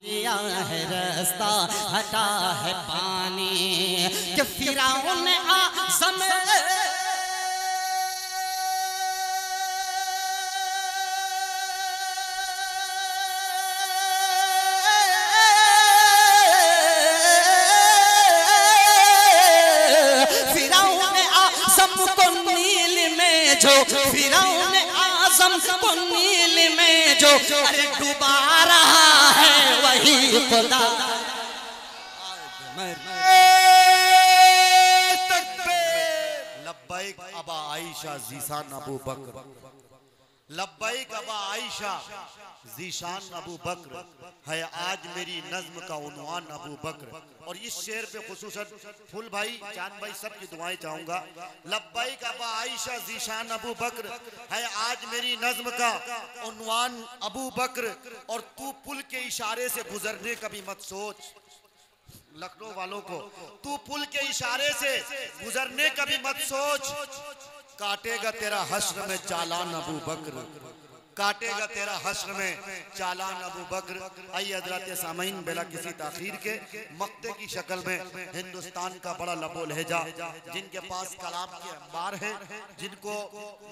लिया है रास्ता हटा है पानी कि फिरौन आज़म को नील में जो फिरौन आज़म को नील में जो अरे डुबा रहा है वही खुदा। लब्बैक अबा आयशा ज़ीशान अबू बकर, लब्बैक अबा आयशा ज़ीशान अबू बकर है आज मेरी नज्म का उन्वान अबू बकर। और इस शेर पे खुसूसन फुल भाई चांद भाई सब की दुआएं चाहूंगा। लब्बैक अबा आयशा ज़ीशान अबू बकर है आज मेरी नज्म का उन्वान अबू बकर। और तू पुल के इशारे से गुजरने कभी मत सोच, लखनऊ वालों को, तू पुल के इशारे से गुजरने कभी मत सोच, काटेगा तेरा हश्र में चालान अबू बकर, काटेगा तेरा हश्र में चालान अबू बकर। आइए हज़रात सामीन बिला किसी ताखीर के मक्ते की शक्ल में हिंदुस्तान का बड़ा लबो लहजा, जिनके पास कलाम के अंबार हैं, जिनको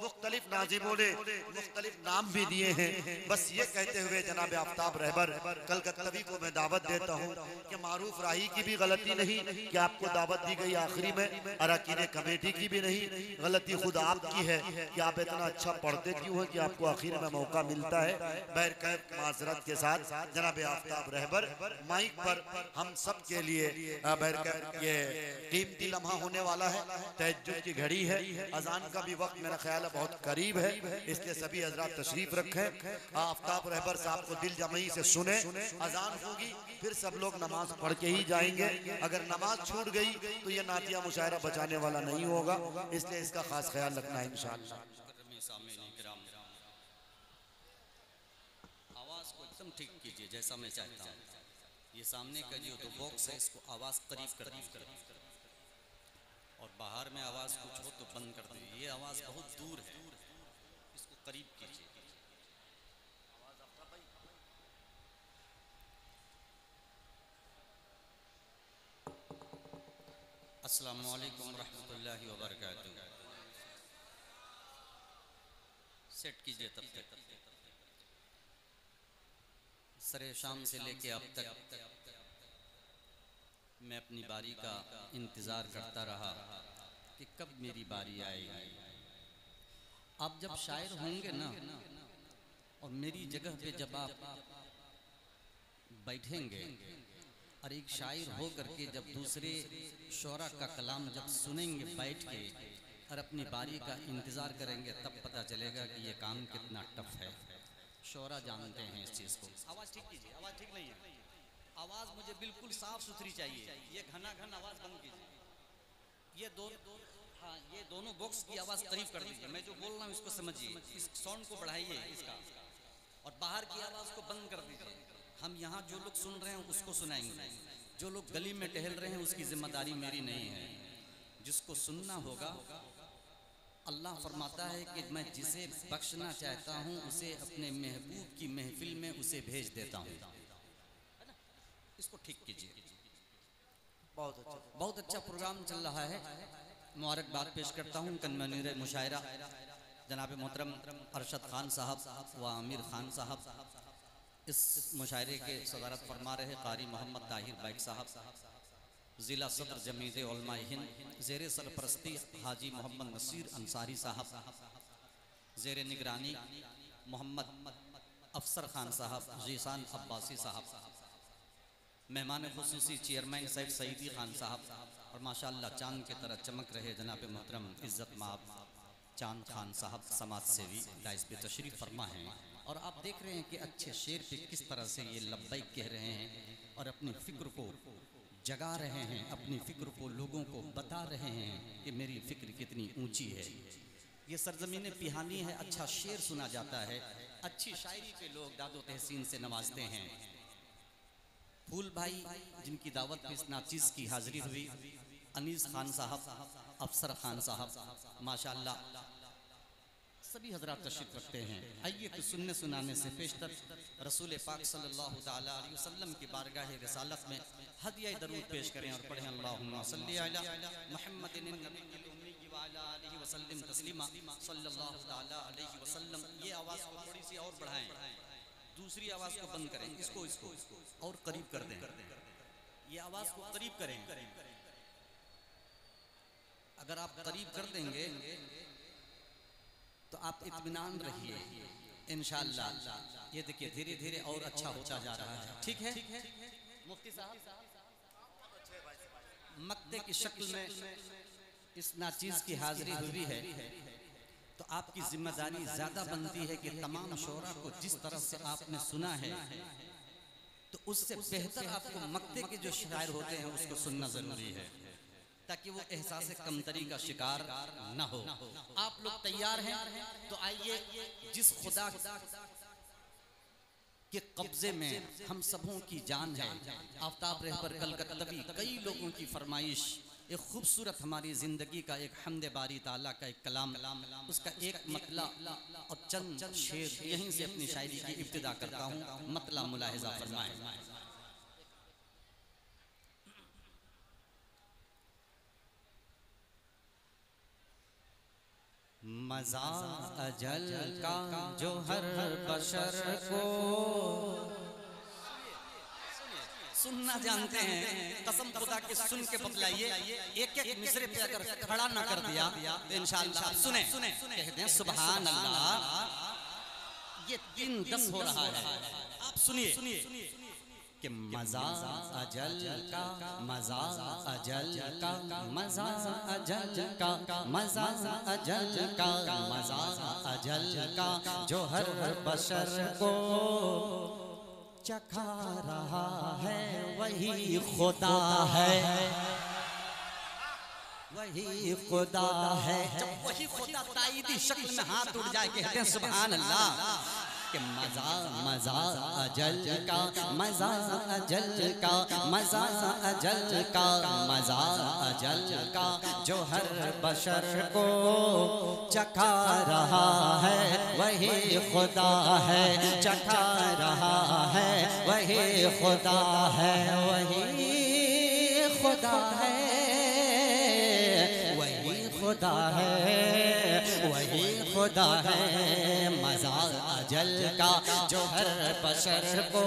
मुख्तलिफ नाज़िमों ने मुख्तलिफ नाम भी दिए हैं, बस ये कहते हुए जनाब आफ्ताब रहबर कलकत्तवी को मैं दावत देता हूँ कि मारूफ राही की भी गलती नहीं कि आपको दावत दी गई आखिरी में, अरकान कमेटी की भी नहीं, गलती खुद आपकी है कि आप इतना अच्छा पढ़ते क्यों हैं कि आपको आखिर में मौका मिलता है। बहरकैफ माजरत के साथ जनाब आफ्ताब रहबर माइक पर हम सब के लिए बहरकैफ ये कीमती लम्हा होने वाला है, तहज्जुद की घड़ी है, अजान का भी वक्त मेरा ख्याल है बहुत करीब है, इसलिए सभी हजरात तशरीफ रखें। आफ्ताब रहबर साहब को दिल जमई से सुने, अजान होगी फिर सब लोग नमाज पढ़ के ही जाएंगे। अगर नमाज छूट गई तो ये नातिया मुशायरा बचाने वाला नहीं होगा, इसलिए इसका खास ख्याल रखना है इंशाअल्लाह। ठीक कीजिए जैसा मैं चाहता हूँ। ये सामने का जो तो बॉक्स है इसको आवाज़ करीब कर दीजिए और बाहर में आवाज़ कुछ हो तो बंद कर दीजिए। ये आवाज़ बहुत दूर है, इसको करीब कीजिए। अस्सलामु अलैकुम रहमतुल्लाहि व बरकातहू। सेट कीजिए तब तक। सरे शाम से लेके अब तक मैं अपनी बारी का इंतज़ार करता रहा कि कब मेरी बारी आएगी। आप जब शायर होंगे ना और मेरी जगह पे जब आप बैठेंगे और एक शायर हो करके जब दूसरे शोरा का कलाम जब सुनेंगे बैठ के और अपनी बारी का इंतज़ार करेंगे, तब पता चलेगा कि ये काम कितना टफ है। शोरा जानते हैं इस चीज़ को। आवाज़ ठीक कीजिए, आवाज़ ठीक नहीं है, आवाज़ मुझे बिल्कुल साफ सुथरी चाहिए। ये घना घन आवाज़ बंद कीजिए। ये हाँ, ये दोनों बॉक्स की आवाज़ करीब कर दीजिए। मैं जो बोल रहा हूँ इसको समझिए, इस साउंड को बढ़ाइए इसका, और बाहर की आवाज़ को बंद कर दीजिए। हम यहाँ जो लोग सुन रहे हैं उसको सुनाएंगे, जो लोग गली में टहल रहे हैं उसकी जिम्मेदारी मेरी नहीं है। जिसको सुनना होगा, अल्लाह फरमाता है कि मैं जिसे बख्शना चाहता हूँ उसे अपने महबूब की महफिल में उसे भेज देता हूँ। इसको ठीक कीजिए। बहुत अच्छा प्रोग्राम चल रहा है। मुबारकबाद पेश करता हूँ कन्वीनर मुशायरा जनाब मोहतरम अरशद खान साहब व आमिर खान साहब। इस मुशायरे के सदारत फरमा रहे कारी मोहम्मद ताहिर बैग साहब, ज़िला सदर जमीयत उलमा हिंद, ज़ेर सरपरस्ती हाजी मोहम्मद नसीर अंसारी साहब, ज़ेर निगरानी मोहम्मद अफसर खान साहब, ज़ीशान अब्बासी साहब, मेहमान खुसूसी चेयरमैन सैयद सईदी खान साहब, और माशाअल्लाह चांद की तरह चमक रहे जनाब मोहतरम इज़्ज़त माब चांद खान साहब समाज सेवी दाइस पे तशरीफ़ फरमा हैं। और आप देख रहे हैं कि अच्छे शेर पे किस तरह से ये लब्बैक कह रहे हैं और अपनी फ़िक्र को जगा रहे हैं, अपनी फ़िक्र को लोगों को बता रहे हैं कि मेरी फ़िक्र कितनी ऊंची है। ये सरज़मीन पिहानी है, अच्छा शेर सुना जाता है, अच्छी शायरी पे लोग दादो तहसीन से नवाजते हैं। फूल भाई जिनकी दावत पे इस नाचीज़ की हाज़िरी हुई, अनीस खान साहब, अफसर खान साहब, माशाअल्लाह सभी हजरात तशरीफ रखते हैं। आइए कुछ सुनने सुनाने से पेशतर रसूल पाक सल्लल्लाहु ताला अलैहि वसल्लम की बारगाह रिसालत में हदिया दरूद पेश करें और पढ़ें अल्लाहुम्मा सल्ली अला मुहम्मदिन नबिय्यिल उम्मी व अला आलिहि व सल्लिम तस्लीमा सल्लल्लाहु ताला अलैहि वसल्लम। ये आवाज़ को थोड़ी सी और बढ़ाएं, दूसरी आवाज़ को बंद करें, इसको और करीब कर दें, ये आवाज़ को करीब करें। अगर आप करीब कर देंगे तो आप इत्मीनान रहिए इंशाअल्लाह। ये देखिए धीरे धीरे और अच्छा होता जा रहा है। ठीक है मुफ्ती साहब, मक्ते की शक्ल में इस नाचीज की हाजिरी हुई है तो आपकी जिम्मेदारी ज्यादा बनती है कि तमाम शोरा को जिस तरह से आपने सुना है तो उससे बेहतर आपको मक्ते के जो शायर होते हैं उसको सुनना जरूरी है ताकि वो एहसास कमतरी का शिकार न हो। आप लोग तैयार हैं तो आइए, जिस खुदा के कब्जे में हम सबों की जान है, आफ्ताब रहबर कलकत्तवी, कई लोगों की फरमाइश, एक खूबसूरत हमारी जिंदगी का एक हमदे बारी ताला का एक कलाम, उसका एक मतला और चंद शेर यहीं से अपनी शायरी की इब्तिदा करता हूँ। मतला मुलाहिजा फरमाए। मज़ा अजल का जो हर बशर को सुनना जानते हैं, कसम खुदा के सुन के बतलाइए। एक एक मिसरे पे अगर खड़ा ना कर दिया तो इंशाअल्लाह आप सुने कहते हैं सुभान अल्लाह। ये 3-10 हो रहा है, आप सुनिए कि मज़ा अजल का, मज़ा अजल का, मज़ा अजल का, मज़ा अजल का, मज़ा अजल का जो हर बशर को चखा रहा है वही खुदा है, वही खुदा है। जब वही खुदा ताईदी शक्ल में हाथ उठ जाए कहते हैं सुभान अल्लाह कि मज़ा मज़ा अजल का, मज़ा अजल का, मज़ा अजल का, मज़ा अजल का जो हर बशर को चखा रहा है वही खुदा है, चखा रहा है वही खुदा है, वही खुदा है, वही खुदा है, वही खुदा है। मज़ा अजल का जो हर बशर को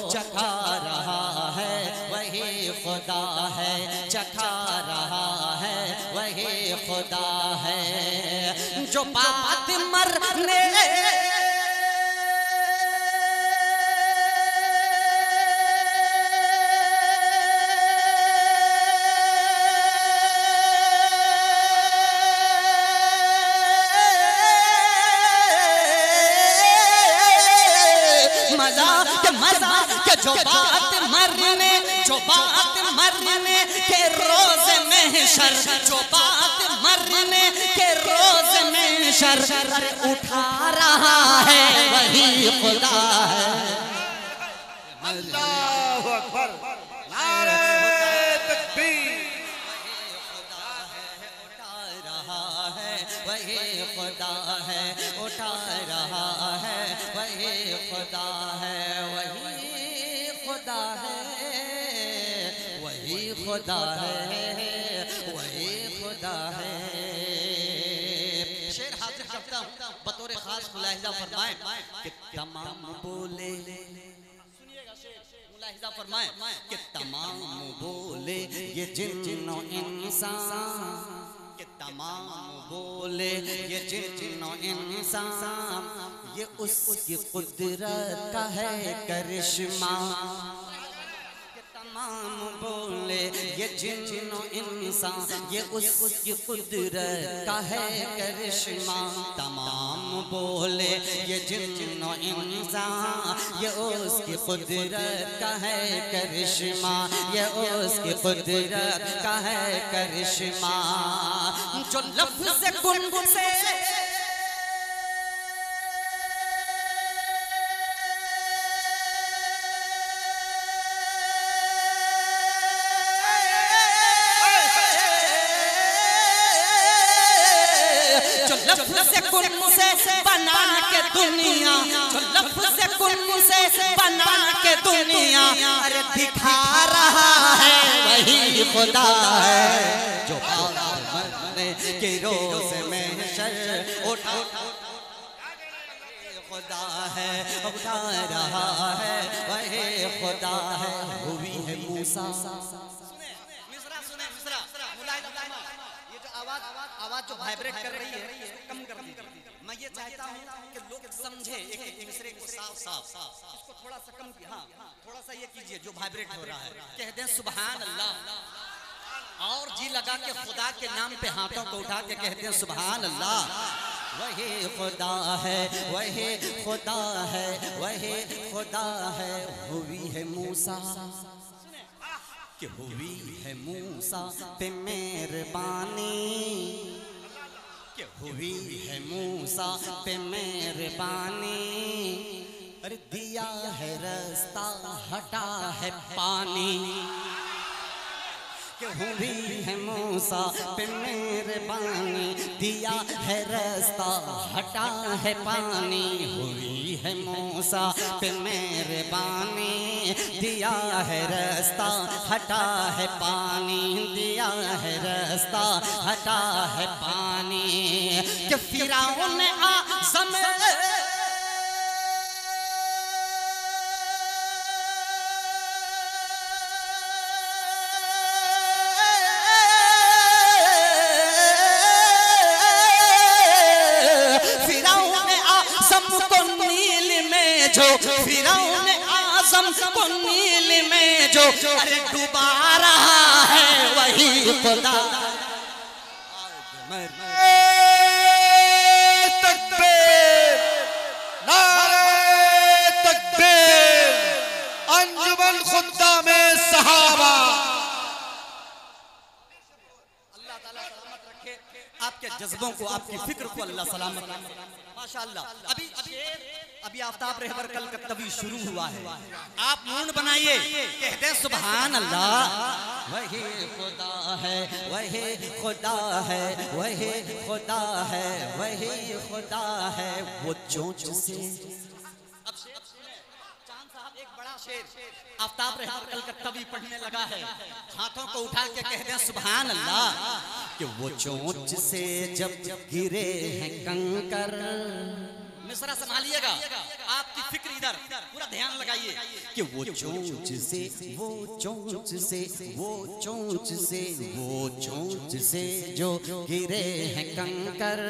चखा रहा है वही खुदा है, चखा रहा है वही खुदा है। जो बात मरने जो बात मरने, जो बात मरने के रोज महशर, जो बात मरने के रोज महशर उठा रहा है वही खुदा है। अल्लाहु अकबर, नारे तकबीर। उठा रहा है वही खुदा है, उठा रहा है वही खुदा है, वही खुदा है, वही खुदा है, वही खुदा है। शेर हाजिर करता हूँ बतौर खास मुलाहिजा फरमाए कि तमाम बोले, सुनिएगा शेर मुलाहिजा फरमाए कि तमाम बोले ये जिन्न इंसान, कि तमाम बोले ये जिन्न इंसान, ये उसकी कुदरत का है करिश्मा। तमाम बोले ये जिन्नो इंसान, ये उसकी कुदरत का है करिश्मा। तमाम बोले ये जिन्नो इंसान, ये उसकी कुदरत का है करिश्मा, ये उसकी कुदरत का है करिश्मा। जो लफ्ज़ कुन से लफ्ज़ कुन से बना के दुनिया, जो लफ्ज़ कुन से बना के दुनिया अरे दिखा रहा है वही खुदा है, जो मरने के रोज़ में शर उठा खुदा है, उठा रहा है वही खुदा है। हुई है मूसा, सुने मिसरा, सुने मिसरा, ये जो आवाज जो वाइब्रेट कर रही है कम कर दीजिए। मैं ये चाहता हूँ कि लोग समझे एक दूसरे को साफ इसको थोड़ा सा कम किया, हाँ थोड़ा सा ये कीजिए जो वाइब्रेट हो रहा है, कह दें सुभान अल्लाह और जी लगा के खुदा के नाम पे हाथों को उठा के कहते हैं सुभान अल्लाह। वही खुदा है, वही खुदा है, वही खुदा है। हुई है मूसा कि हुई है मूसा पे मेहरबानी, कि हुई है मूसा पे मेहरबानी, अरे दिया है रास्ता हटा है पानी, कि हुई है मूसा पे मेहरबानी, दिया है रास्ता हटा है पानी। हुई है मूसा पे मेहरबानी, दिया है रास्ता हटा है पानी, दिया है रास्ता हटा है पानी। कि फिरौन आज़म फिरौन आज़म को नील में जो अरे डुबा रहा है वही खुदा। तकबीर, नारे तकबीर, अंजुमन खुद्दामे सहाबा। अल्लाह ताला सलामत रखे आपके जज्बों को, आपकी फिक्र को अल्लाह सलामत रखे माशाअल्लाह। अभी आफ्ताब रहबर कल का तभी शुरू हुआ है, आप मूड बनाइए, कहते हैं सुभान अल्लाह। वही खुदा है, वही खुदा है, वही खुदा है, वही खुदा है। वो चोंच से अब चांद साहब एक बड़ा शेर आफ्ताब रहबर कल का तभी पढ़ने लगा है, हाथों को उठा के कहते हैं सुभान अल्लाह। कि वो चोंच से जब गिरे हैं कंकर, मिसरा संभालिएगा, आपकी फिक्र इधर पूरा ध्यान लगाइए। कि वो चोंच से, वो चोंच से, वो चोंच से, वो चोंच से जो गिरे हैं कंकर,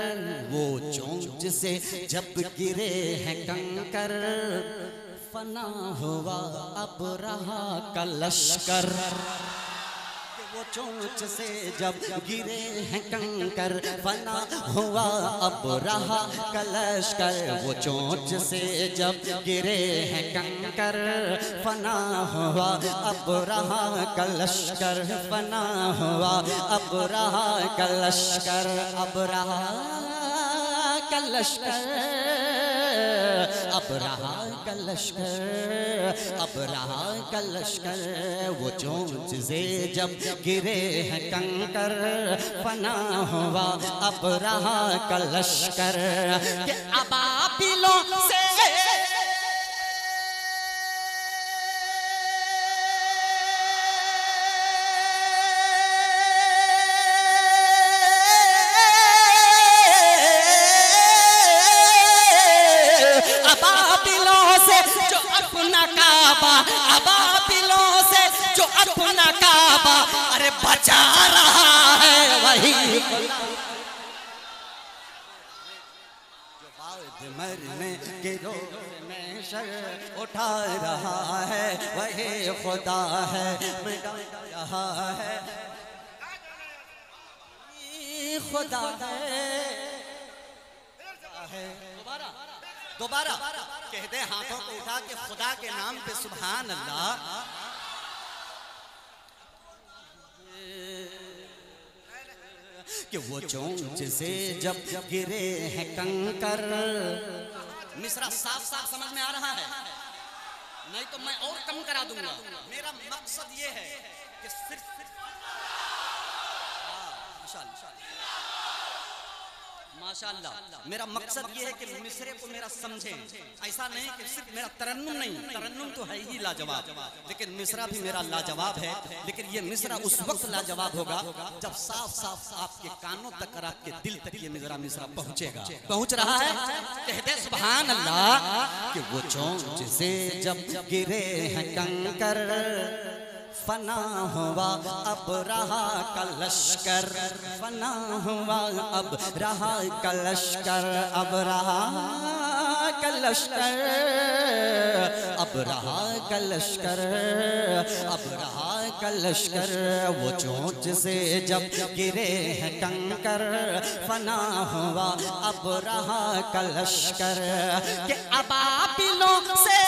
वो चोंच से जब गिरे हैं कंकर, फना हुआ अब रहा का लश्कर। वो चोंच से जब गिरे हैं कंकर, फना हुआ अब रहा कलशकर। वो चोंच से जब गिरे हैं कंकर, फना हुआ अब रहा कलशकर, फना हुआ अब रहा कलशकर, अब रहा कलशकर, अब रहा कलशकर, अब रहा कलशकर। वो चोंच से जब गिरे हैं कंकर, फना हुआ अब रहा कलशकर। कि अबाबिलों से अबाबिलों से जो अपना काबा अरे बचा रहा है वही जो मरने के रोज़ में सर उठा रहा है वही खुदा है, मिटा रहा है खुदा है। दोबारा कहते हैं हाथों को उठा के खुदा के नाम पे सुभान अल्लाह। कि वो चोंच से जब गिरे हैं कंकर, मिसरा साफ साफ समझ में आ रहा है, नहीं तो मैं और कम करा दूंगा। मेरा मकसद ये है कि सिर्फ माशाअल्लाह। मेरा मकसद ये है कि मिसरे को मेरा समझें, ऐसा नहीं कि सिर्फ मेरा तरन्नुम नहीं, तरन्नुम तो है ही लाजवाब, लेकिन मिसरा भी मेरा लाजवाब है। लेकिन ये मिसरा उस वक्त लाजवाब होगा जब साफ साफ आपके कानों तक और आपके दिल तक ये मिसरा पहुंचेगा। पहुंच रहा है, कह दे सुभान अल्लाह कि वो चोंच से जब गिरे हैं कंकर, फना हुआ अब रहा कलशकर, फना हुआ अब रहा कलशकर, अब रहा कलशकर, अब रहा कलशकर, अब रहा कलशकर। वो चोंच से जब गिरे हैं कंकर, फना हुआ अब रहा कलशकर। के अबाबिलों से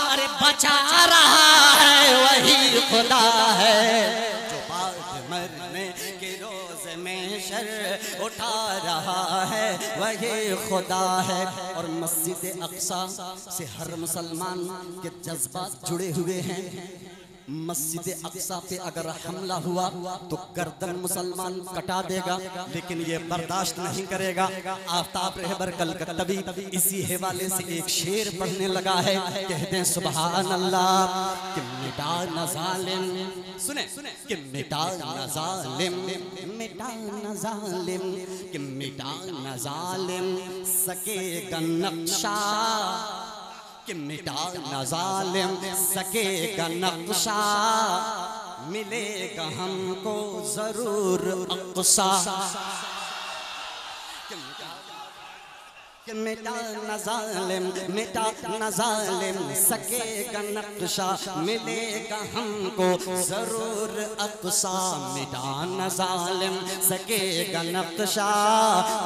अरे बचा रहा है वही खुदा है, जो बाद मरने के रोज में शर उठा रहा है वही खुदा है। और मस्जिद अक्सा से हर मुसलमान के जज्बात जुड़े हुए हैं। मस्जिद अक्सा पे अगर हमला हुआ तो गर्दन मुसलमान कटा देगा, लेकिन ये बर्दाश्त नहीं करेगा। आफ्ताब रहबर कलकत्तवी इसी हवाले से एक शेर पढ़ने लगा है, कहते हैं सुभान अल्लाह कि मिटा न जालिम, सुने कि मिटा न जालिम, मिटा न जालिम, कि मिटा न जालिम सकेगा नक्शा, कि मिटा न जालिम सकेगा नक्शा, मिलेगा हमको जरूर अक़सा। कि मिटा न जालिम, मिटा न जालिम सकेगा नक्शा, मिलेगा हमको जरूर अक़सा। मिटा न जालिम सकेगा नक्शा,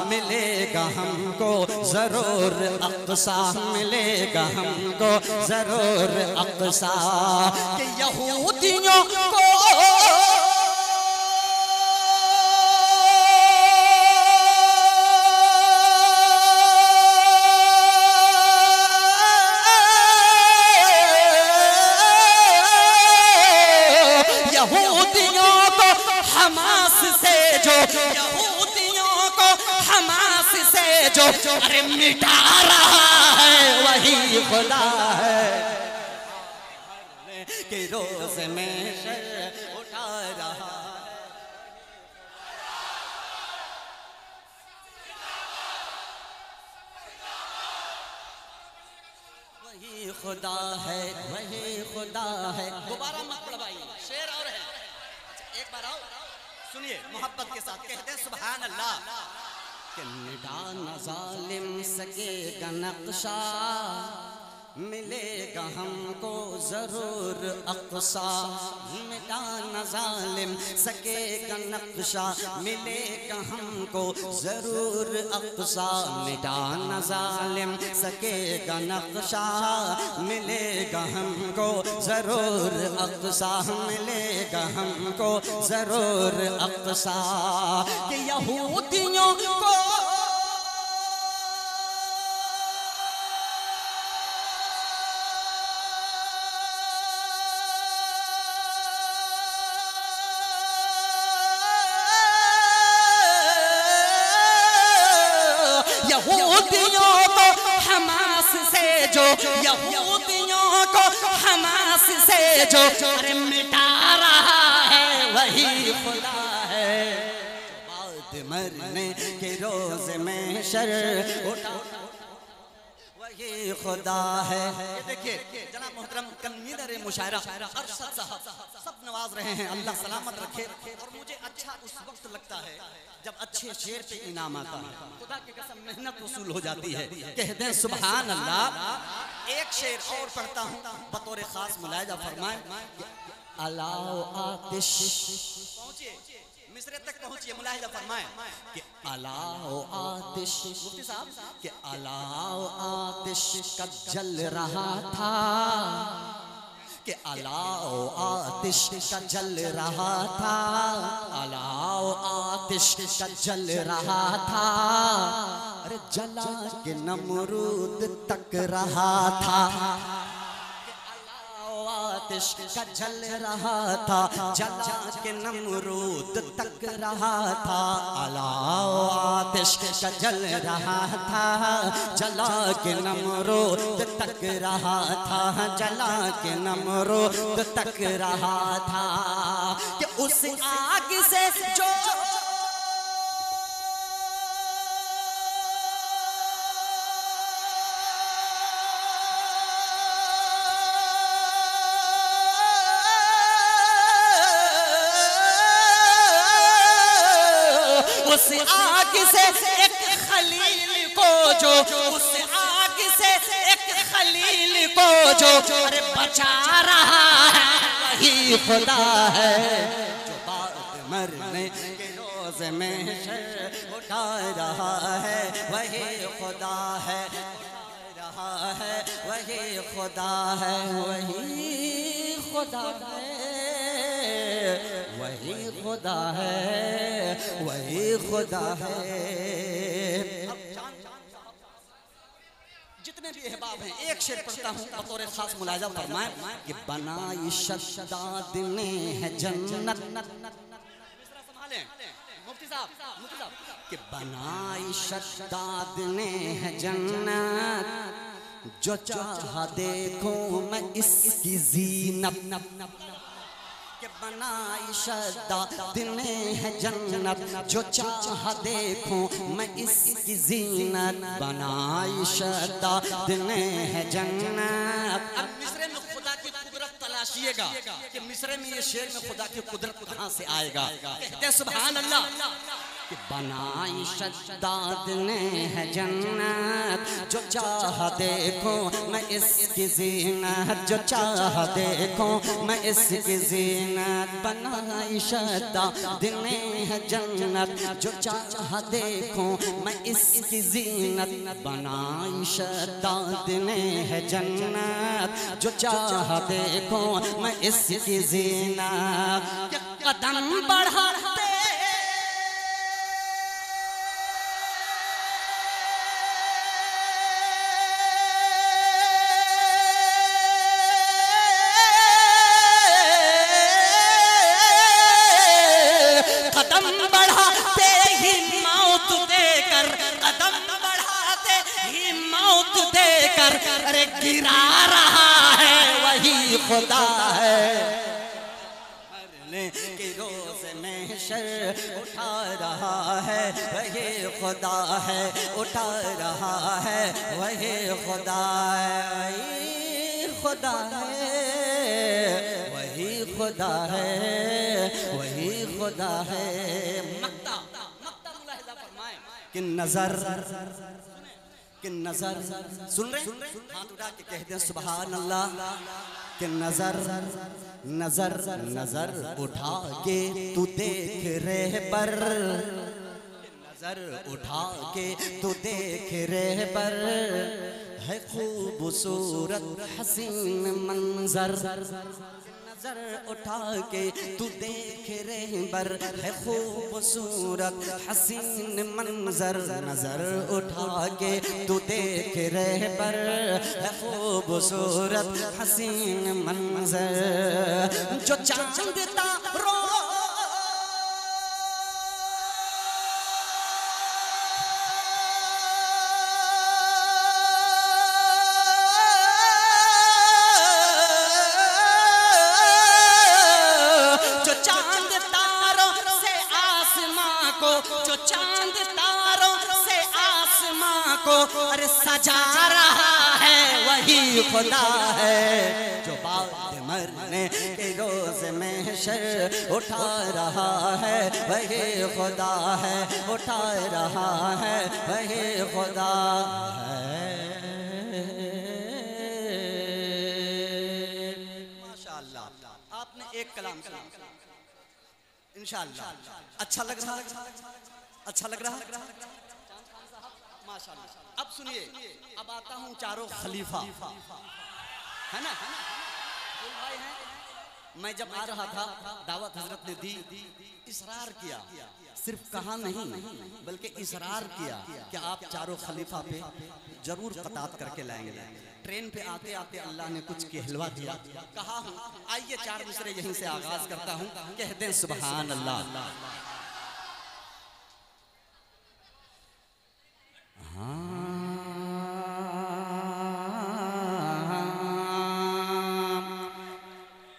मिलेगा हमको जरूर अक़सा, मिलेगा हमको जरूर अक़सा। कि यहूदियों को जो अरे मिटा रहा है वही खुदा है, कि रोज में शर उठा रहा है वही खुदा है, वही खुदा है। दोबारा मत पढ़वाइए, शेर और है। अच्छा एक बार आओ सुनिए मोहब्बत के साथ, कहते हैं सुभान अल्लाह कि मिटा न जालिम सकेगा नक्शा, मिलेगा हमको जरूर अक़सा। मिटा न जालिम सकेगा नक्शा, मिलेगा हमको जरूर अक़सा। मिटा न जालिम सकेगा नक्शा, मिलेगा हमको जरूर अक़सा, मिलेगा हमको जरूर अक़सा। कि यहूदियों को हमास से जो, यहूदियों को हमास से जो अरे मिटा रहा है वही खुदा है, बाद मरने के रोज में शर उठा वही खुदा है। ये देखिए जनाब मोहतरम कन्वीनर मुशायरा अरशद साहब सब नवाज रहे हैं, अल्लाह सलामत रखे। और मुझे अच्छा उस वक्त लगता है जब अच्छे शेर पे इनाम आता है, खुदा की कसम मेहनत वसूल हो जाती है। कहते हैं सुभान अल्लाह। एक शेर और पढ़ता हूँ बतौर खास मुलाहिजा फरमाए। अलाओ आतिश, पहुंचिए मिसरे तक पहुंचिए, मुलाहिजा फरमाए कि अलाओ आतिश, मुफ्ती साहब कि अलाओ आतिश का जल रहा था, कि अलाओ आतिश का जल रहा था, अलाओ आतिश का जल रहा था, अरे जला के नमरूद तक रहा था। आतिश का जल रहा था, जला के नमरूद तक रहा था। अलाओ आतिश का जल रहा था, जला के नमरूद तक रहा था, जला के नमरूद तक रहा था। कि उस आग से जो उस आग से एक खलील को जो, उस आग से एक खलील को जो अरे बचा रहा है वही खुदा है। जो बाद मरने के रोज में शर उठा रहा है वही खुदा है, रहा है वही खुदा है, वही खुदा है, वही खुदा है, वही खुदा है। जितने भी अहबाब हैं एक शेर पढ़ता हूँ बतौर खास मुलाजा फरमाए कि बनाई शद्दाद ने है जन्नत, संभालें मुफ्ती साहब, मुफ्ती साहब, कि बनाई शद्दाद ने है जन्नत, जो चाहा देखो मैं इसकी ज़ीनत। कि बनाई शद्दाद ने है जन्नत, जो चाहा देखूं मैं इसकी ज़ीनत। बनाई शद्दाद ने है जन्नत। अब मिस्र में खुदा की कुदरत तलाशिएगा कि मिस्र में ये शेर में खुदा की कुदरत कहाँ से आएगा। कहते हैं सुभान अल्लाह कि बनाई शद्दाद ने है जन्नत, जो चाह देखो मैं इसकी ज़ीनत, जो चाह देखो मैं इसकी ज़ीनत। बनाई शद्दाद ने है जन्नत, जो चाह देखो मैं इसकी ज़ीनत। बनाई शद्दाद ने है जन्नत, जो चाह देखो मैं इसकी ज़ीनत। कदम बढ़ाते अरे गिरा रहा है वही खुदा है। मरने के रोज में शर उठा रहा है वही खुदा है, उठा रहा है वही खुदा है, वही खुदा है, वही खुदा है, वही खुदा है। मक्ता मक्ता मुलाहिजा फरमाएं कि नजर कि नजर सुन रहे हाथ उठा के कहते हैं सुभान अल्लाह। कि नजर नजर नजर उठा के तू देख रहे पर, नजर उठा के तू देख रहे पर, है खूबसूरत हसीन मंजर। नजर उठा के तू देख रहे पर, है खूबसूरत हसीन मंजर। नजर उठा के तू देख रहे पर, है खूबसूरत हसीन मंजर। जो चांद तारों अरे सजा रहा है वही खुदा है। जो बाद मरने के रोज में शर उठा रहा है वही खुदा है, उठा रहा है वही खुदा है। माशाअल्लाह आपने एक कलाम सुना, इंशाअल्लाह अच्छा लग रहा, अच्छा लग रहा माशाअल्लाह। अब सुनिए, अब आता हूँ चारों खलीफा, है ना, मैं जब आ रहा था दावत हजरत ने दी, इसरार किया, सिर्फ कहा नहीं बल्कि इसरार किया कि आप चारों खलीफा पे जरूर कतात करके लाएंगे। ट्रेन पे आते आते अल्लाह ने कुछ कहलवा दिया, कहा हूँ आइए चार दूसरे यहीं से आगाज करता हूँ, कह दें सुभान अल्लाह।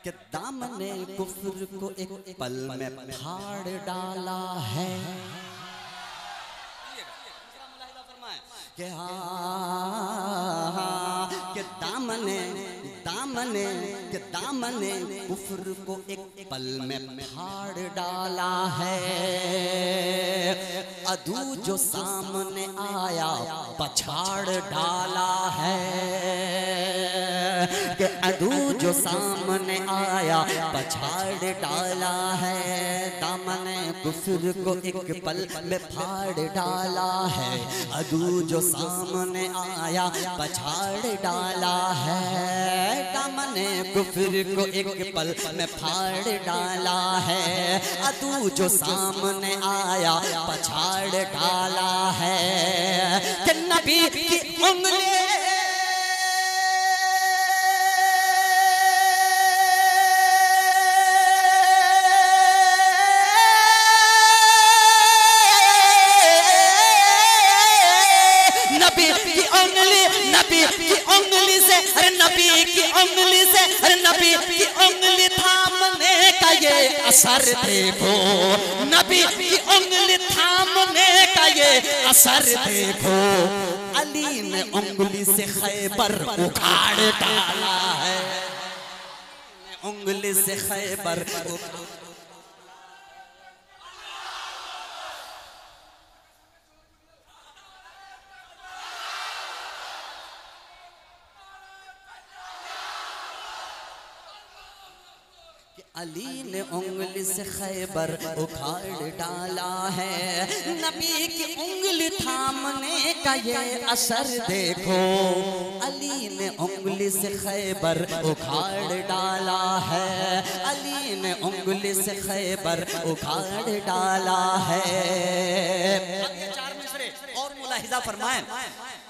कि दामने कुफ्र को एक पल में फाड़ डाला है, कि कि दामने कुफ्र को एक पल में फाड़ डाला है। अदू जो सामने आया पछाड़ डाला है, कि अदू जो सामने आया पछाड़ डाला है। दामने कुफ्र को एक पल में फाड़ डाला है, अदू जो सामने आया पछाड़ डाला है। दामने कुफ्र को एक पल में फाड़ डाला है, अदू जो सामने आया पछाड़ डाला है। कि नबी की उंगली नबी की उंगली थामने का ये असर देखो, नबी की उंगली थामने का ये असर देखो। अली ने उंगली से खैबर उखाड़ डाला है, उंगली से खैबर अली ने उंगली से खैबर उखाड़ डाला है। नबी की उंगली थामने का ये असर देखो, अली ने उंगली से खैबर उखाड़ डाला है, अली ने उंगली से खैबर उखाड़ डाला है। चार मिसरे और मुलाहिजा फरमाएं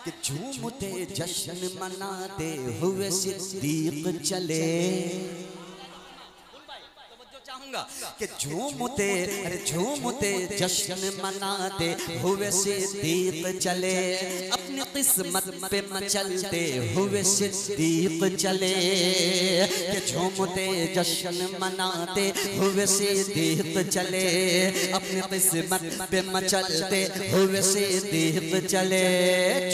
कि झूमते जश्न मनाते हुए सिद्दीक चले, कि झूमते जश्न मनाते हुए सिद्दीक चले, अपनी किस्मत पे मचलते हुए सिद्दीक चले। कि झूमते जश्न मनाते हुए सिद्दीक चले, अपनी किस्मत पे मचलते हुए सिद्दीक चले।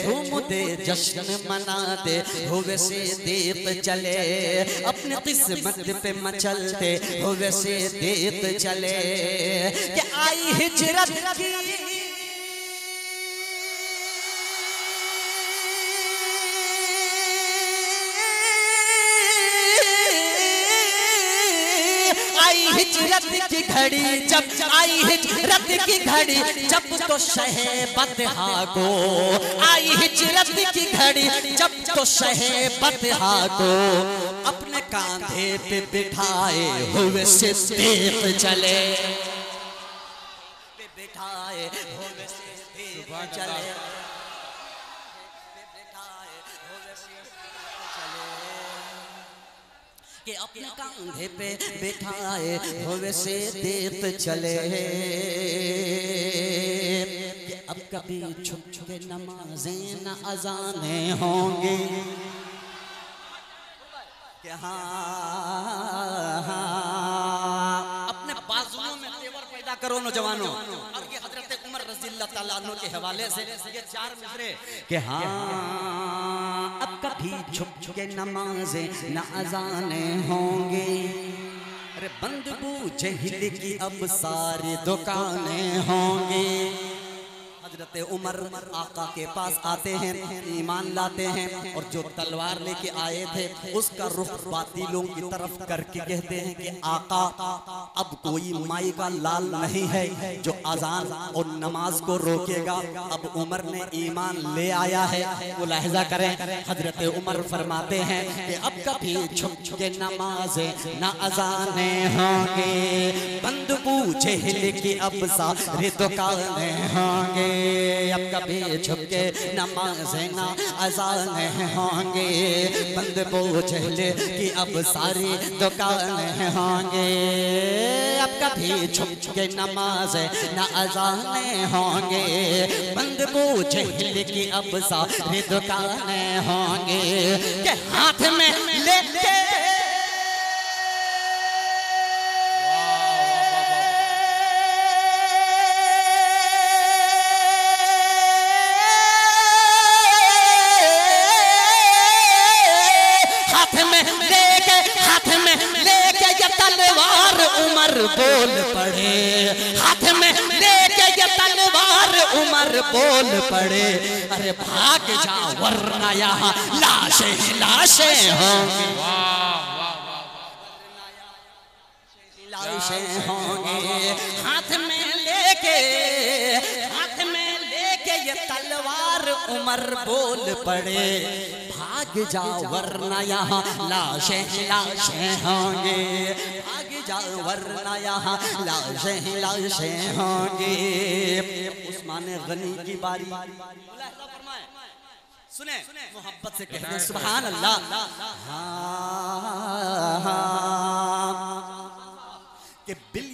झूमते जश्न मनाते हुए सिद्दीक चले, अपनी किस्मत पे मचलते हुए सिद्दीक चले। कि आई हिजरत की हिजरत की घड़ी, जब आई हिजरत की घड़ी, जब तो शहे बतहा को आई हिजरत की घड़ी, जब तो शहे बतहा को अपने कांधे पे बिठाए हुए सिद्दीक चले, बिठाए हुए सिद्दीक चले, कि अपने कांधे पे बिठाए हुए सिद्दीक चले। कि अब कभी छुप छुपे नमाजें न अज़ाने होंगी, कि अपने बाजुओं में तेवर पैदा करो नौजवानों। और ये हजरत उमर रज़ियल्लाहु ताला अन्हु के हवाले से ये चार मिसरे कि अब कभी छुप छुपे नमाजें न अज़ाने होंगे, अरे बंद बूझे हिल की अब सारी दुकानें होंगी। हजरत उमर आका के पास आते हैं, ईमान लाते हैं और जो तलवार लेके आए थे उसका रुख बातिलों की तरफ करके कहते हैं कि आका अब कोई माई का लाल नहीं है जो अजान और नमाज को रोकेगा। अब उमर ने ईमान ले आया है। वो लहजा करें, हजरत उमर फरमाते हैं कि अब कभी छुप के नमाज़े न अजाने होंगे, बंद पूछे लेके अब सारे दुकाने होंगे। अब कभी छुप के नमाज़े न अजाने होंगे, बंद पूछे लेके अब सारी दुकाने होंगे। अब कभी छुप के नमाज़े न अजाने होंगे, बंद पूछे लेके अब सारी दुकाने होंगे। के हाथ में लेके तलवार उमर बोल पड़े, हाथ में लेके ये तलवार उमर बोल पड़े, अरे भाग जा वरना यहाँ लाशें लाशें होंगी, लाशें होंगी। हाथ में लेके ये तलवार उमर बोल पड़े, भाग जा वरना यहाँ लाशें लाशें होंगे, भाग जा वरना यहाँ लाशें लाशें होंगे। उस्मान गनी की बारी, सुने मोहब्बत से कहते हैं सुभान अल्लाह। कि बिल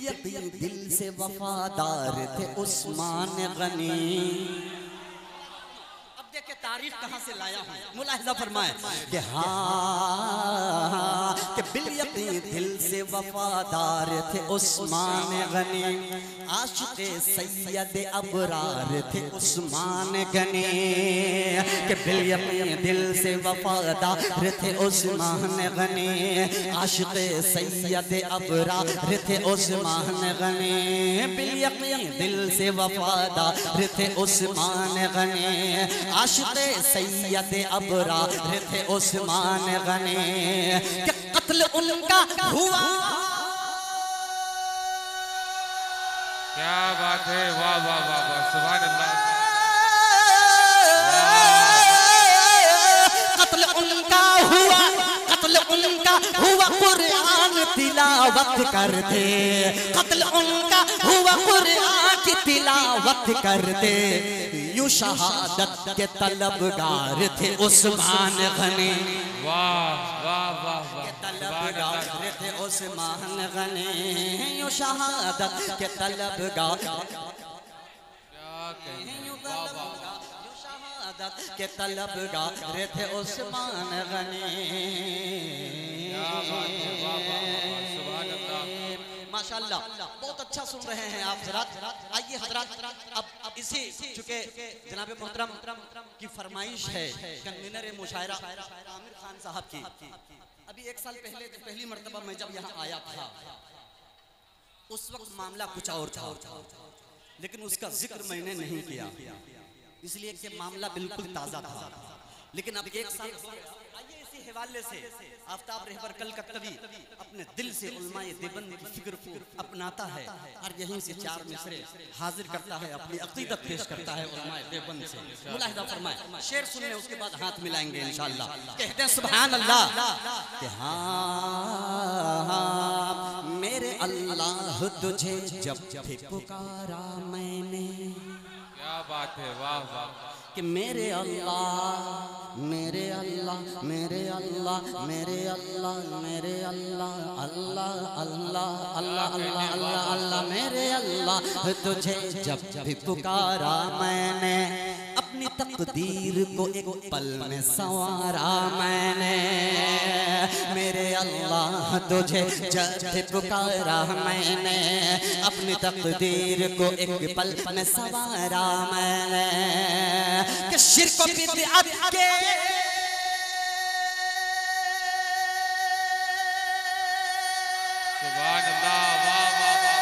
दिल से वफादार थे उस्मान गनी। के तारीफ कहाँ से लाया हूँ, मुलाहिजा फरमाए कि हाँ कि बिल दिल से वफादार थे उस्मान गनी, आशिक़े सैयद अबरार थे उस्मान गनी। कि बिल दिल से वफादार थे उस्मान गनी, आशिक़े सैयद अबरार थे उस्मान गनी। बिल दिल से वफादार थे उस्मान गनी, आशिक़े सैयद अबरार थे उस्मान गनी। कि कत्ल उनका हुआ, क्या बात है, वाह वाह वाह वाह, सुभान अल्लाह। कत्ल उनका हुआ, कत्ल उनका हुआ कुरान तिलावत करते, कत्ल उनका हुआ कुरान की तिलावत करते। यूं शहादत के तलबगार थे उस्मान गनी, वाह वाह वाह वाह, तलबगार थे उस्मान गनी। यूं शहादत के तलबगार, क्या कहें, यूं शहादत के तलबगार थे उस्मान गनी। माशाअल्लाह, बहुत अच्छा सुन रहे हैं आप हज़रात। आइए हज़रात, अब इसी चूँकि जनाब मोहतरम की फरमाइश है कन्वीनर मुशायरा आमिर खान साहब की। अभी एक साल पहले पहली मर्तबा मैं जब यहाँ आया था उस वक्त मामला कुछ और था, लेकिन उसका जिक्र मैंने नहीं किया इसलिए कि मामला बिल्कुल ताज़ा था। लेकिन अब एक साल आइए इसी हवाले से आफ्ताब रहबर कल का कवि अपने दिल से उलमाए देवबंद की फिक्र को अपनाता है और यहीं से चार मिसरे हाजिर करता है, अपनी अकीदत पेश करता है उलमाए देवबंद से। मुलाहिजा फरमाए, शेर सुनने उसके बाद हाथ मिलाएंगे इंशाअल्लाह। कहते हैं सुभान अल्लाह कि हाँ मेरे अल्लाह तुझे जब जब पुकारा मैंने, क्या बात है, वाह वाह। कि मेरे अल्लाह मेरे अल्लाह मेरे अल्लाह मेरे अल्लाह मेरे अल्लाह अल्लाह अल्लाह अल्लाह अल्लाह अल्लाह अल्लाह मेरे अल्लाह तुझे जब भी पुकारा मैंने, अपनी तकदीर को एक पल में संवारा मैंने। मेरे अल्लाह तुझे जब भी पुकारा मैंने, अपनी तकदीर को एक पल में संवारा मैंने। कि शिर्क बिदअत के सुभान अल्लाह, वाह वाह वाह।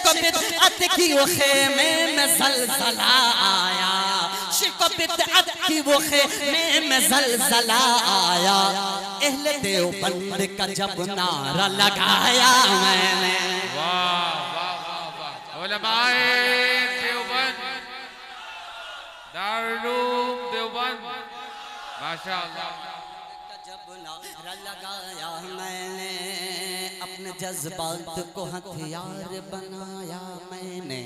शिर्क बिदअत की वो खेमे में ज़लज़ला आया, शिर्क बिदअत की वो खेमे में ज़लज़ला आया, अहले देवबंद का जब नारा लगाया मैंने। वाह वाह वाह वाह, उलमाए देवबंद, दारुल उलूम देवबंद, माशाअल्लाह। जब नारा लगाया मैंने, अपने जज्बात को हथियार बनाया मैंने,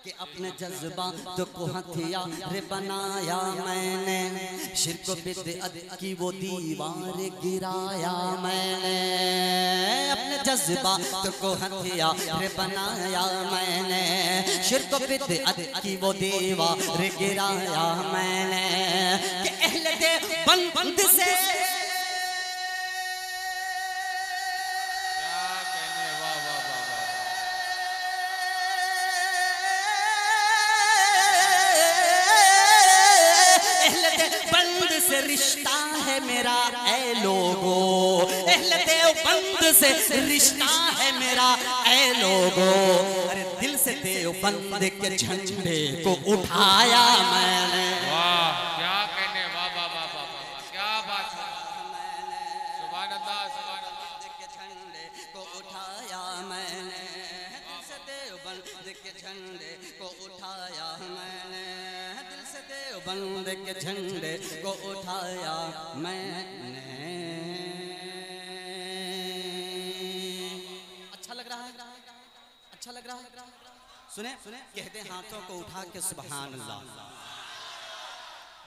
कि अपने जज्बात को हथियार बनाया मैंने, शिर्क बिदअत की वो दीवार गिराया मैंने, अपने जज्बात को हथियार बनाया मैंने, शिर्क बिदअत की वो दीवार गिराया मैंने, कि अहले देवबंद से से रिश्ता है मेरा ऐ लोगो, अहले देवबंद से रिश्ता है मेरा ऐ लोगो, अरे दिल से देवबंद के झंडे को उठाया मैंने। वाह क्या कहने, वाह वाह वाह वाह वाह, क्या बात है, सुभान अल्लाह सुभान अल्लाह। के झंडे को उठाया मैंने, दिल से देवबंद के झंडे को उठाया मैंने, दिल से देवबंद के झंडे को उठाया मैंने। अच्छा लग रहा है, अच्छा लग रहा है। सुने कहते हाथों को उठा के सुभान अल्लाह।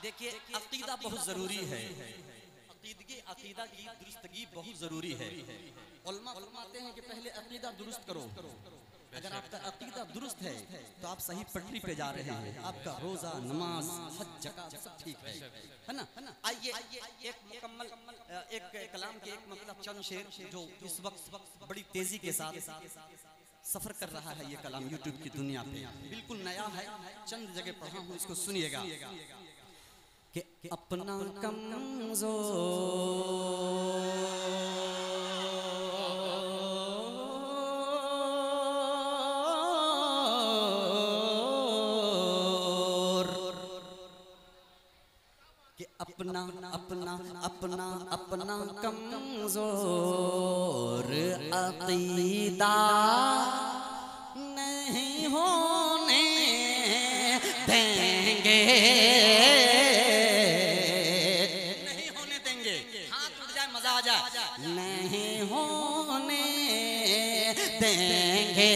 देखिए अकीदा बहुत जरूरी है, अकीदा की दुरुस्तगी बहुत जरूरी है। उलमा फरमाते हैं कि पहले अकीदा दुरुस्त करो, अगर आपका अकीदा दुरुस्त है तो आप सही पटरी पे जा रहे हैं, आपका रोजा नमाज हज ज़कात सब ठीक है ना। आइए एक मुकम्मल एक कलाम के एक मतलब चंद शेर जो इस वक्त बड़ी तेजी के साथ सफर कर रहा है, ये कलाम यूट्यूब की दुनिया पे बिल्कुल नया है, चंद जगह पढ़ा हूँ, इसको सुनिएगा। कि अपना अपना अपना अपना अपना कमजोर अकीदा नहीं होने देंगे, नहीं होने देंगे, हाथ उठ जाए मजा आ जाए, नहीं होने देंगे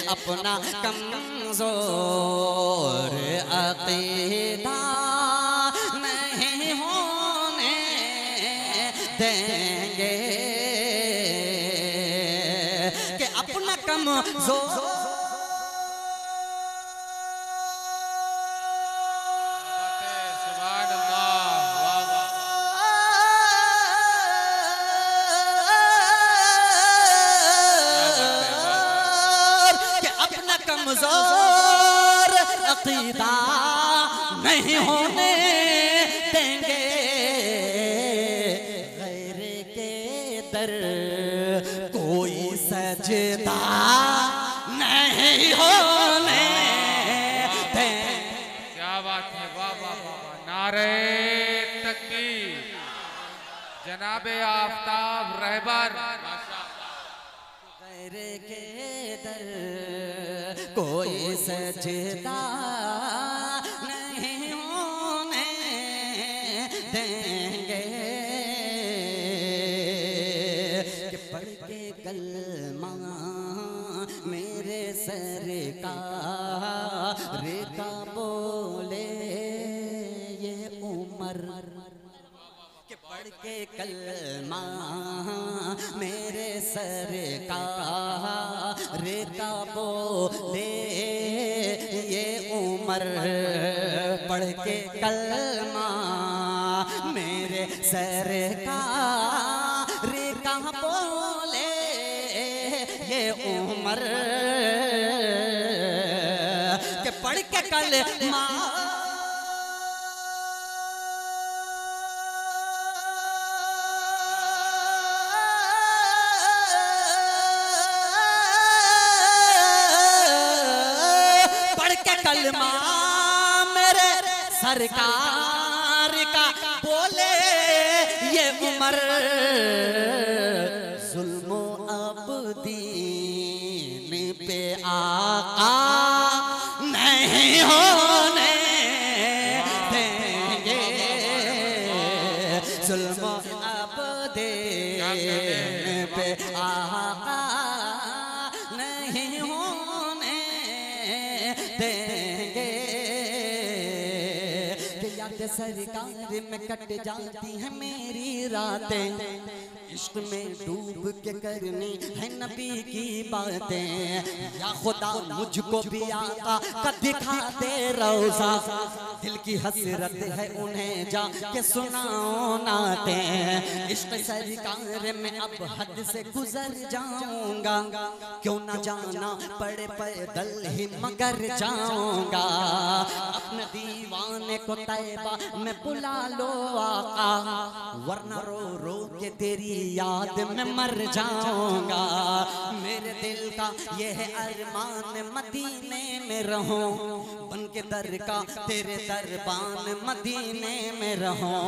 अपना कमजोर अकीदा नहीं होने देंगे, कि अपना कमजोर सुभान अल्लाह, वाह वाह, कि अपना कमजोर अकीदा नहीं होने देंगे, गैर के दर कोई सजदा नहीं होने देंगे। क्या बात है, वाह वाह वाह वाह, नारे तकबीर, जनाबे आफताब रहबर, गैर के दर कोई सजदा नहीं होने देंगे, कि पढ़ के कलमा मेरे सरकार का बोले ये उमर, कि पढ़ के कलमा मेरे सरकार का बोले ये उमर, पढ़ के कलमा मेरे सरकार का बोले ये उमर, के पढ़ के कलमा कलमा मेरे सरकार का बोले ये उमर जुल्मो अब दीन पे आका नहीं होने देंगे, जुल्मो अब दीन पे आका नहीं होने देंगे। कि याद सरकार में कट जाती है मेरी रातें, इश्क में डूब के करनी है नबी की बातें। या खुदा मुझको भी आका का दिखा दे रोजा, दिल की हसरत है उन्हें जा के सुनाओ नाते। इश्क सरकार में अब हद से गुजर जाऊंगा, क्यों ना जाना पड़े पैदल ही मगर जाऊंगा। अपने दीवाने को तैबा में बुला लो आका, वरना रो रो के तेरी याद में मर जाऊंगा। मेरे दिल का ये है अरमान मदीने में रहूं, बन के दर का तेरे दरबान मदीने में रहूं।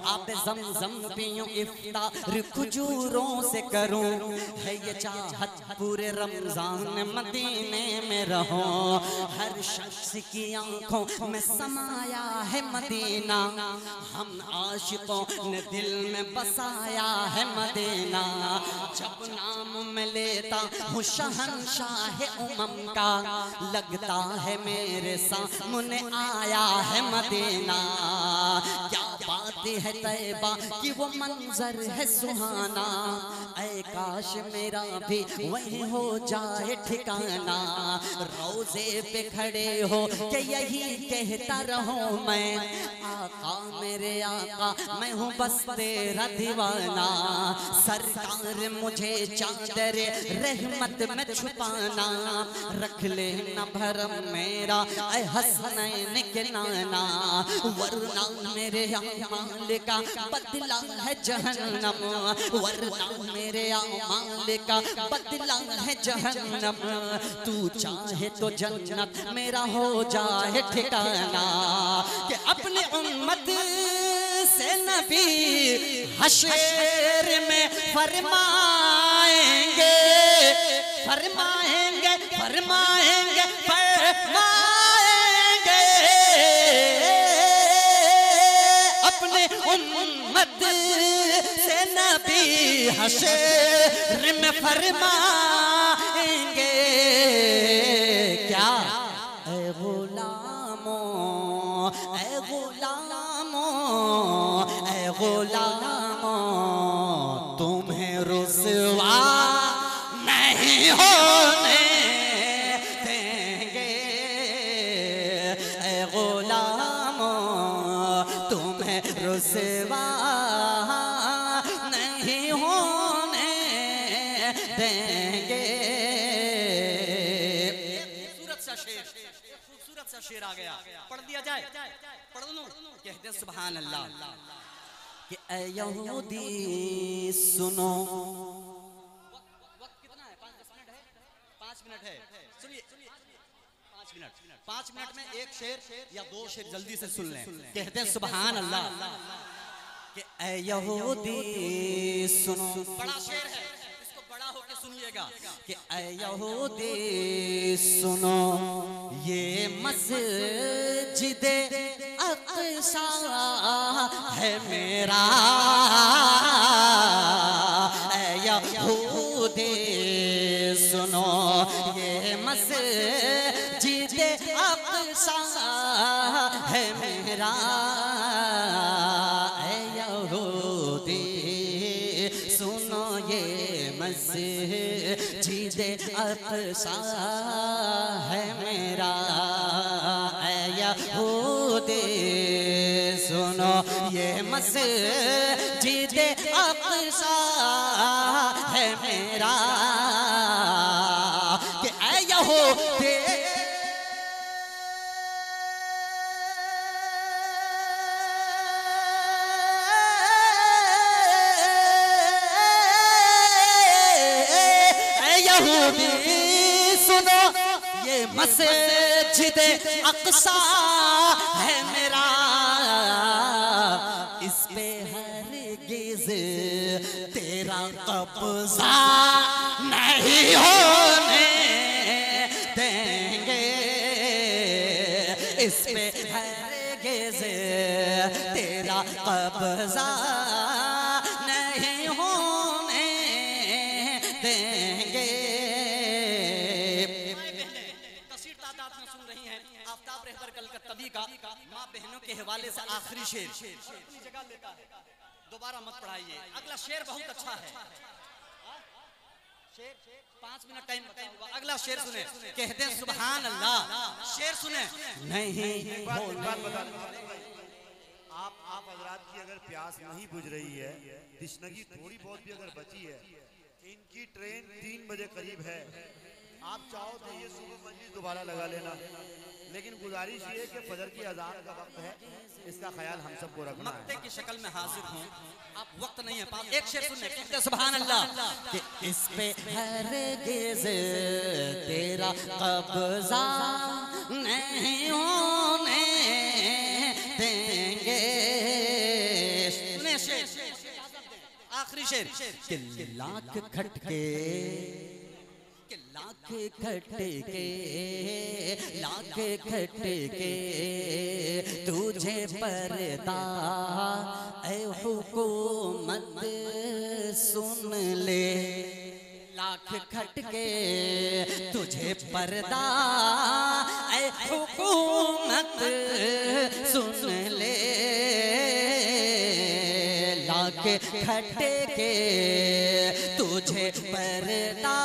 आप ज़मज़म पीऊं इफ्तार खजूरों से करूं, है ये चाहत पूरे रमजान मदीने में रहूं। हर शख्स की आंखों में समाया है मदीना, हम आशिकों ने दिल में बसाया है मदीना। जब नाम में लेता हूँ शहंशाह उमम का, लगता है मेरे सामने आया है मदीना। क्या बात है तैबा कि वो मंजर है सुहाना, ऐ काश मेरा भी वही हो जाए ठिकाना। रोजे पे खड़े हो कि यही कहता रहूं मैं, आका मेरे आका मैं हूँ बस तेरा दीवाना। सरकार मुझे चादर रहमत में छुपाना, रख लेना भरम मेरा ऐ हसनैन के नाना। वरना मेरे अमाल का बदला है जहन्नम, वरना मेरे अमाल का बदला है जहन्नम। तू चाहे तो जन्नत मेरा हो जाए ठिकाना। कि अपने उम्मत से नबी हशर में फरमाएंगे, फरमाएंगे, फरमाएंगे, फरमाएंगे। अपने उम्मत से नबी हशर में फरमाएंगे। क्या ऐ गुलामों, ऐ गुलामों, ऐ गुलामों, तुम्हें रुसवा नहीं होने देंगे। ऐ गुलामों, तुम्हें रुसवा नहीं होने देंगे। खूबसूरत सा शेर, खूबसूरत सा शेर आ गया, पढ़ दिया जाए, पढ़ लो। कहते सुभान अल्लाह कि ऐ यहूदी सुनो। वक्त कितना है? 5-10 मिनट है, 5 मिनट है। सुनिए 5 मिनट में एक शेर या 2 शेर जल्दी से सुन लें। कहते हैं सुभान अल्लाह कि ऐ यहूदी सुनो। बड़ा शेर है, इसको बड़ा होके सुनिएगा कि ऐ यहूदी सुनो, ये मस्जिद अक़सा है मेरा। ऐ यहूदी सुनो, ये मस्जिद अक़सा है मेरा। ऐ यहूदी सुनो, ये मस्जिद अक़सा है मेरा। ऐ यहूदी सुनो, ये मस्जिद अक़सा है मेरा। कि ऐ यहूदी यहूदी सुनो, ये मस्जिद अक्सा है मेरा, इस पे हरगिज़ तेरा कब्जा नहीं होने देंगे, इस पे हरगिज़ तेरा कब्जा नहीं होने देंगे। कसीर तादाद में सुन रही हैं आफ्ताब रहबर कलकत्तवी का माँ बहनों के हवाले से आखिरी शेर अपनी जगह लेता है, दोबारा मत पढ़ाइए। अगला शेर बहुत अच्छा है, शेर 5 मिनट टाइम बताऊंगा। अगला शेर सुने, कहते हैं सुभान अल्लाह। शेर सुने नहीं आप हजरात की अगर प्यास नहीं बुझ रही है, तृष्णगी थोड़ी बहुत भी अगर बची है, इनकी ट्रेन 3 बजे करीब है, आप चाहो तो ये सुबह मस्जिद दोबारा लगा लेना, लेकिन गुजारिश ये कि फजर की अजान का वक्त है, इसका ख्याल हम सबको रखना है। मक्ते की शक्ल में हाजिर हूँ, आप वक्त नहीं है पास। एक शेर सुनने, कहते सुभान अल्लाह कि इस पे हरगिज़ तेरा कब्जा नहीं होने देंगे। सुने शेर, आखिरी शेर कि लाख खटके, लाख खटके, लाख खटके तुझे पर्दा ऐ हुकूमत सुन ले, लाख खटके तुझे पर्दा ऐ हुकूमत सुन ले, लाख खटके तुझे पर्दा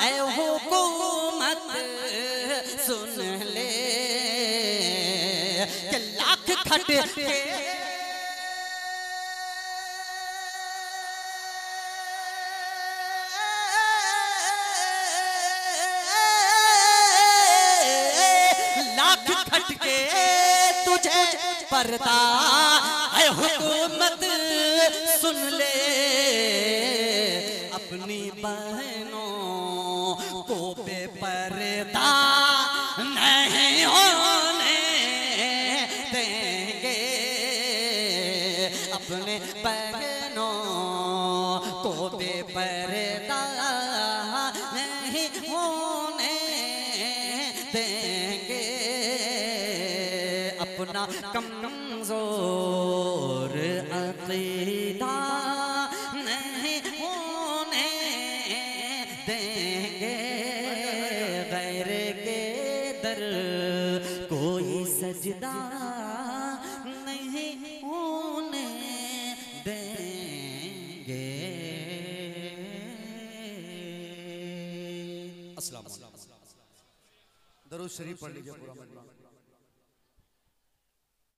ऐ हुकूमत सुन ले, कि लाख खटके खटके तुझे पर्दा है हुकूमत सुन ले, अपनी बहनों को बेपर्दा नहीं होने देंगे, अपने बहनों को बेपर्दा नहीं होने देंगे, अपना कमजोर अक़ीदा नहीं होने देंगे, गैर के दर कोई सजदा नहीं होने देंगे। अस्सलाम वालेकुम। दरूद शरीफ पढ़ लीजिए पूरा मजमा।